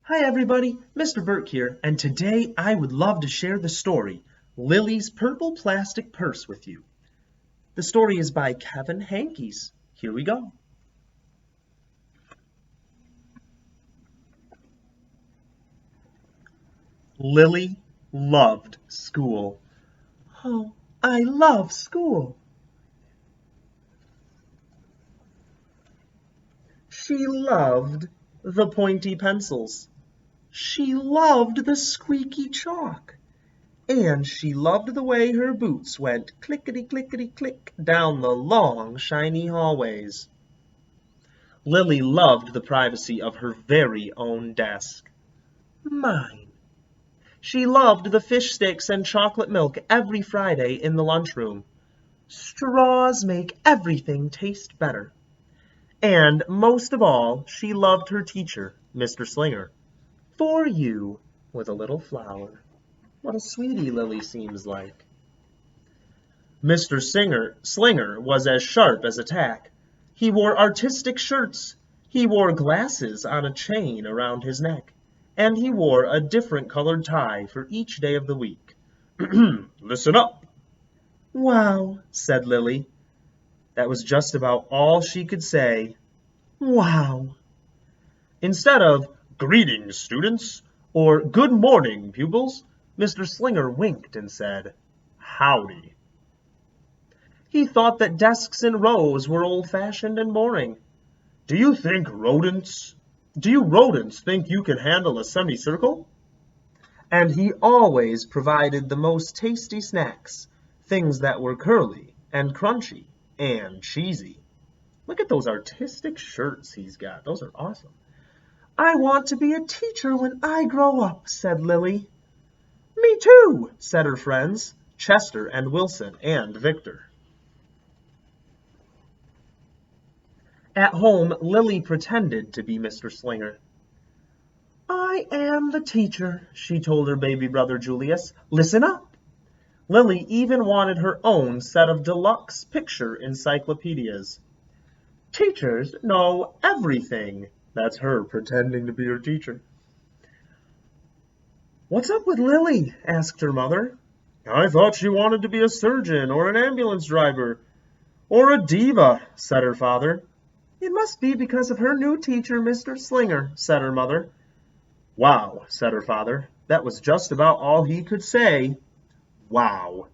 Hi everybody, Mr. Burke here, and today I would love to share the story, Lily's Purple Plastic Purse, with you. The story is by Kevin Henkes. Here we go. Lily loved school. Oh, I love school. She loved the pointy pencils. She loved the squeaky chalk. And she loved the way her boots went clickety-clickety-click down the long, shiny hallways. Lily loved the privacy of her very own desk. Mine. She loved the fish sticks and chocolate milk every Friday in the lunchroom. Straws make everything taste better. And most of all, she loved her teacher, Mr. Slinger. For you, with a little flower. What a sweetie Lily seems like. Mr. Slinger was as sharp as a tack. He wore artistic shirts. He wore glasses on a chain around his neck. And he wore a different colored tie for each day of the week. Listen up. Wow, said Lily. That was just about all she could say. Wow. Instead of greetings, students, or good morning, pupils, Mr. Slinger winked and said, howdy. He thought that desks in rows were old-fashioned and boring. Do you rodents think you can handle a semicircle? And he always provided the most tasty snacks, things that were curly and crunchy and cheesy. Look at those artistic shirts he's got. Those are awesome. I want to be a teacher when I grow up, said Lily. Me too, said her friends, Chester and Wilson and Victor. At home, Lily pretended to be Mr. Slinger. I am the teacher, she told her baby brother Julius. Listen up. Lily even wanted her own set of deluxe picture encyclopedias. Teachers know everything. That's her pretending to be her teacher. What's up with Lily? Asked her mother. I thought she wanted to be a surgeon or an ambulance driver or a diva, said her father. It must be because of her new teacher, Mr. Slinger, said her mother. Wow, said her father. That was just about all he could say. Wow.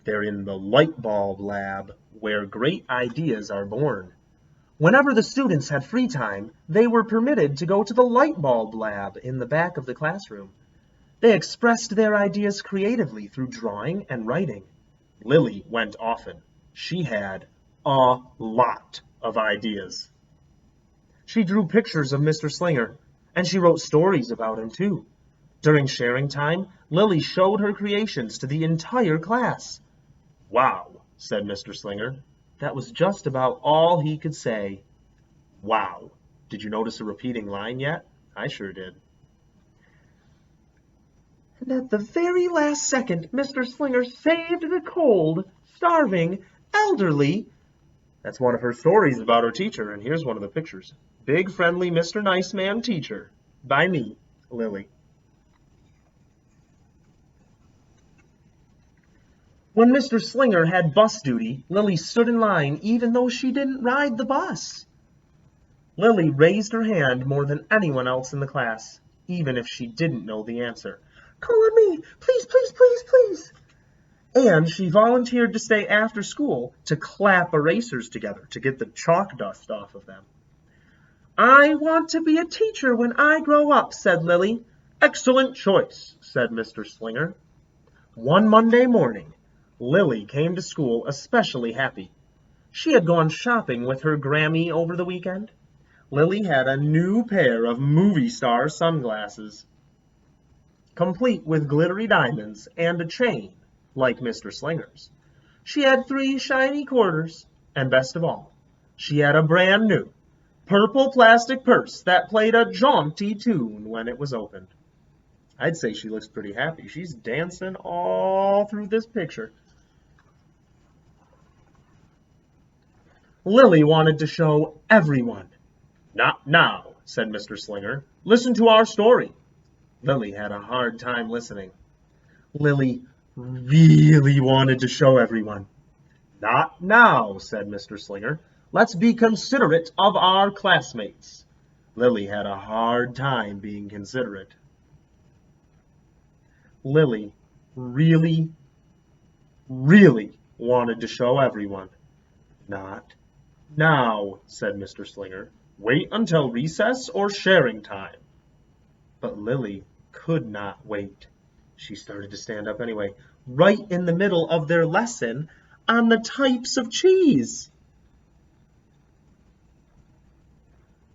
They're in the light bulb lab, where great ideas are born. Whenever the students had free time, they were permitted to go to the light bulb lab in the back of the classroom. They expressed their ideas creatively through drawing and writing. Lily went often. She had a lot of ideas. She drew pictures of Mr. Slinger, and she wrote stories about him, too. During sharing time, Lily showed her creations to the entire class. Wow, said Mr. Slinger. That was just about all he could say. Wow. Did you notice a repeating line yet? I sure did. And at the very last second, Mr. Slinger saved the cold, starving, elderly. That's one of her stories about her teacher, and here's one of the pictures. Big, friendly Mr. Nice Man Teacher. By me, Lily. When Mr. Slinger had bus duty, Lily stood in line even though she didn't ride the bus. Lily raised her hand more than anyone else in the class, even if she didn't know the answer. Call on me, please, please, please, please. And she volunteered to stay after school to clap erasers together to get the chalk dust off of them. I want to be a teacher when I grow up, said Lily. Excellent choice, said Mr. Slinger. One Monday morning, Lily came to school especially happy. She had gone shopping with her Grammy over the weekend. Lily had a new pair of movie star sunglasses, complete with glittery diamonds and a chain, like Mr. Slinger's. She had 3 shiny quarters, and best of all, she had a brand new purple plastic purse that played a jaunty tune when it was opened. I'd say she looks pretty happy. She's dancing all through this picture. Lily wanted to show everyone. Not now, said Mr. Slinger. "Listen to our story." Lily had a hard time listening. Lily really wanted to show everyone. "Not now," said Mr. Slinger. "Let's be considerate of our classmates." Lily had a hard time being considerate. Lily really, really wanted to show everyone. "Not now," said Mr. Slinger. "Wait until recess or sharing time." But Lily could not wait. She started to stand up anyway, right in the middle of their lesson on the types of cheese.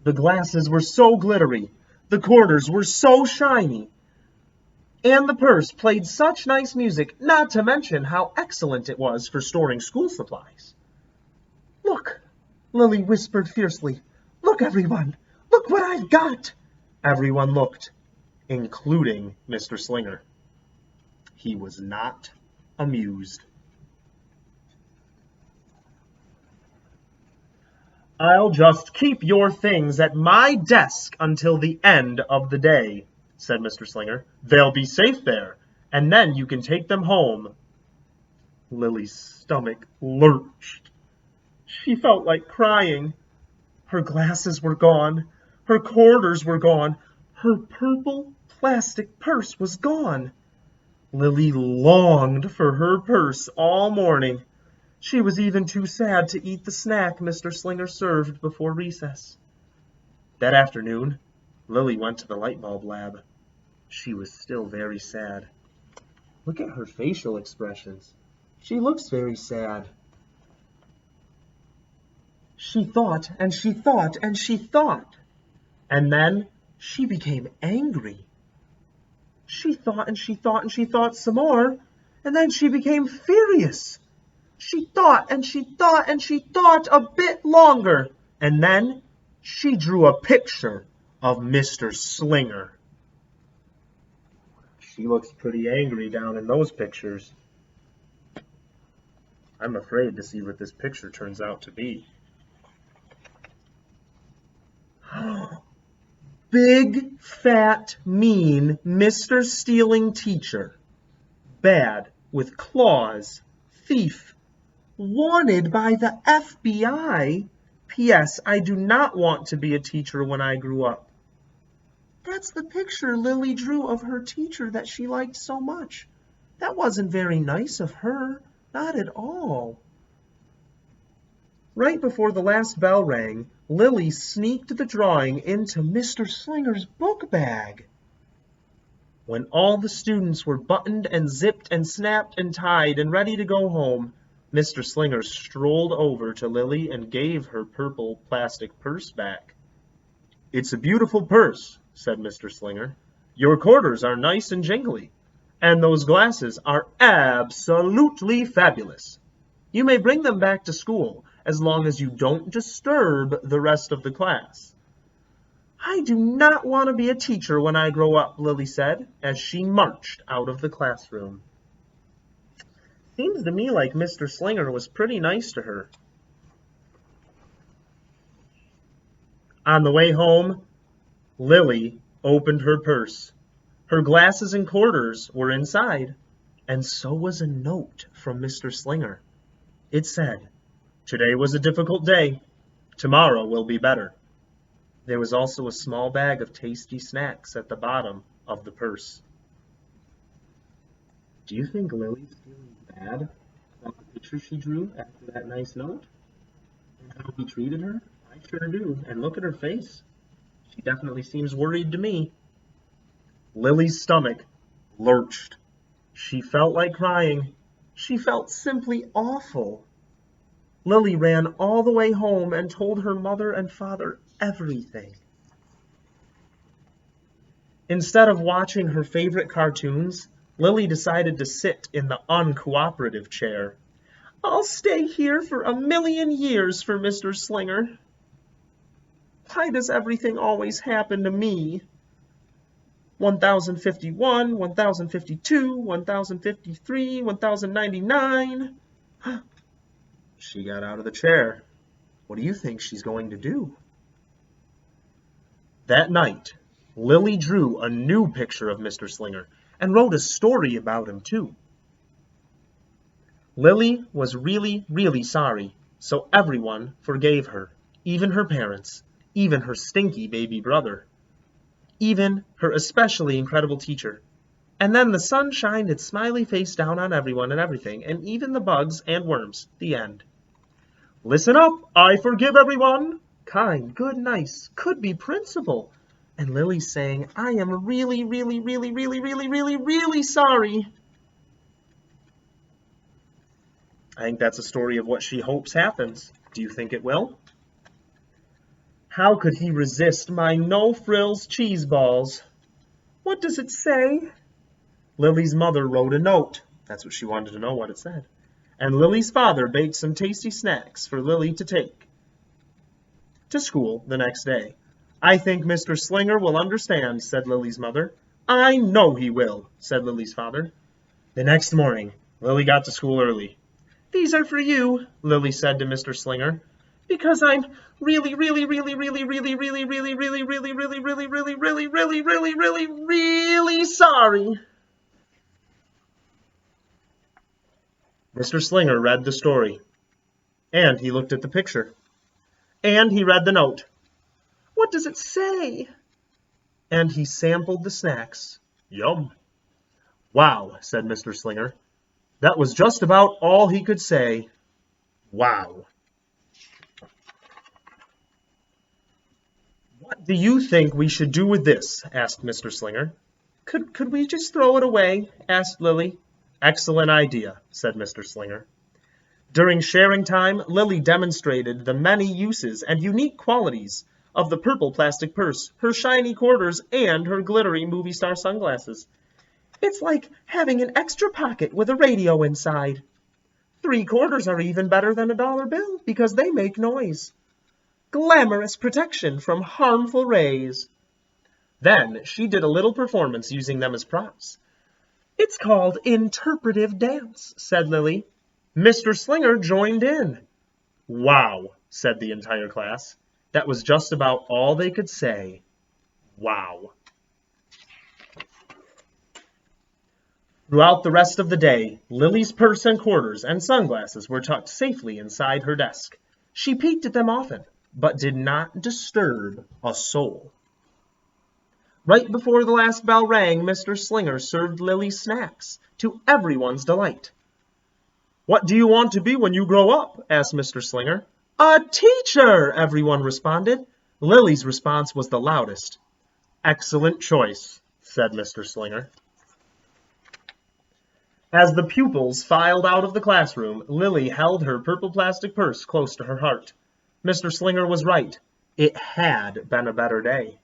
The glasses were so glittery, the quarters were so shiny, and the purse played such nice music, not to mention how excellent it was for storing school supplies. "Look," Lily whispered fiercely. "Look, everyone! Look what I've got!" Everyone looked, including Mr. Slinger. He was not amused. "I'll just keep your things at my desk until the end of the day," said Mr. Slinger. "They'll be safe there, and then you can take them home." Lily's stomach lurched. She felt like crying. Her glasses were gone. Her quarters were gone. Her purple plastic purse was gone. Lily longed for her purse all morning. She was even too sad to eat the snack Mr. Slinger served before recess. That afternoon, Lily went to the light bulb lab. She was still very sad. Look at her facial expressions. She looks very sad. She thought and she thought and she thought. And then she became angry. She thought and she thought and she thought some more. And then she became furious. She thought and she thought and she thought a bit longer. And then she drew a picture of Mr. Slinger. She looks pretty angry down in those pictures. I'm afraid to see what this picture turns out to be. Big, fat, mean Mr. Stealing Teacher. Bad, with claws. Thief. Wanted by the FBI. P.S. I do not want to be a teacher when I grew up. That's the picture Lily drew of her teacher that she liked so much. That wasn't very nice of her. Not at all. Right before the last bell rang, Lily sneaked the drawing into Mr. Slinger's book bag. When all the students were buttoned and zipped and snapped and tied and ready to go home, Mr. Slinger strolled over to Lily and gave her purple plastic purse back. "It's a beautiful purse," said Mr. Slinger. "Your quarters are nice and jingly, and those glasses are absolutely fabulous. You may bring them back to school as long as you don't disturb the rest of the class." "I do not want to be a teacher when I grow up," Lily said, as she marched out of the classroom. Seems to me like Mr. Slinger was pretty nice to her. On the way home, Lily opened her purse. Her glasses and quarters were inside, and so was a note from Mr. Slinger. It said, "Today was a difficult day. Tomorrow will be better." There was also a small bag of tasty snacks at the bottom of the purse. Do you think Lily's feeling bad about the picture she drew after that nice note? And how he treated her? I sure do. And look at her face. She definitely seems worried to me. Lily's stomach lurched. She felt like crying. She felt simply awful. Lily ran all the way home and told her mother and father everything. Instead of watching her favorite cartoons, Lily decided to sit in the uncooperative chair. "I'll stay here for 1,000,000 years for Mr. Slinger. Why does everything always happen to me? 1051, 1052, 1053, 1099. She got out of the chair. What do you think she's going to do? That night, Lily drew a new picture of Mr. Slinger and wrote a story about him, too. Lily was really, really sorry, so everyone forgave her, even her parents, even her stinky baby brother, even her especially incredible teacher. And then the sun shined its smiley face down on everyone and everything, and even the bugs and worms. The end. Listen up, I forgive everyone. Kind, good, nice, could be principal. And Lily saying, I am really, really, really, really, really, really, really sorry. I think that's a story of what she hopes happens. Do you think it will? How could he resist my no-frills cheese balls? What does it say? Lily's mother wrote a note. That's what she wanted to know, what it said. And Lily's father baked some tasty snacks for Lily to take to school the next day. I think Mr. Slinger will understand, said Lily's mother. I know he will, said Lily's father. The next morning, Lily got to school early. These are for you, Lily said to Mr. Slinger, because I'm really, really, really, really, really, really, really, really, really, really, really, really, really, really, really, really, really sorry. Mr. Slinger read the story, and he looked at the picture, and he read the note. What does it say? And he sampled the snacks. Yum. Wow, said Mr. Slinger. That was just about all he could say. Wow. What do you think we should do with this? Asked Mr. Slinger. Could we just throw it away? Asked Lily. Excellent idea, said Mr. Slinger. During sharing time, Lily demonstrated the many uses and unique qualities of the purple plastic purse, her shiny quarters, and her glittery movie star sunglasses. It's like having an extra pocket with a radio inside. 3 quarters are even better than a dollar bill because they make noise. Glamorous protection from harmful rays. Then she did a little performance using them as props. It's called interpretive dance, said Lily. Mr. Slinger joined in. Wow, said the entire class. That was just about all they could say. Wow. Throughout the rest of the day, Lily's purse and quarters and sunglasses were tucked safely inside her desk. She peeked at them often, but did not disturb a soul. Right before the last bell rang, Mr. Slinger served Lily snacks, to everyone's delight. What do you want to be when you grow up? Asked Mr. Slinger. A teacher, everyone responded. Lily's response was the loudest. Excellent choice, said Mr. Slinger. As the pupils filed out of the classroom, Lily held her purple plastic purse close to her heart. Mr. Slinger was right. It had been a better day.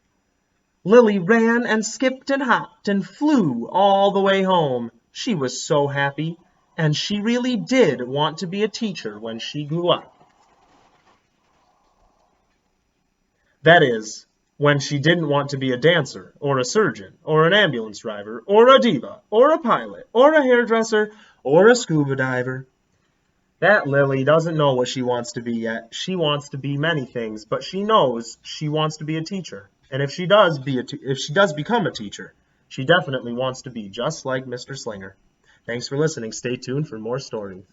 Lily ran and skipped and hopped and flew all the way home. She was so happy, and she really did want to be a teacher when she grew up. That is, when she didn't want to be a dancer, or a surgeon, or an ambulance driver, or a diva, or a pilot, or a hairdresser, or a scuba diver. That Lily doesn't know what she wants to be yet. She wants to be many things, but she knows she wants to be a teacher. And if she does become a teacher, she definitely wants to be just like Mr. Slinger. Thanks for listening. Stay tuned for more stories.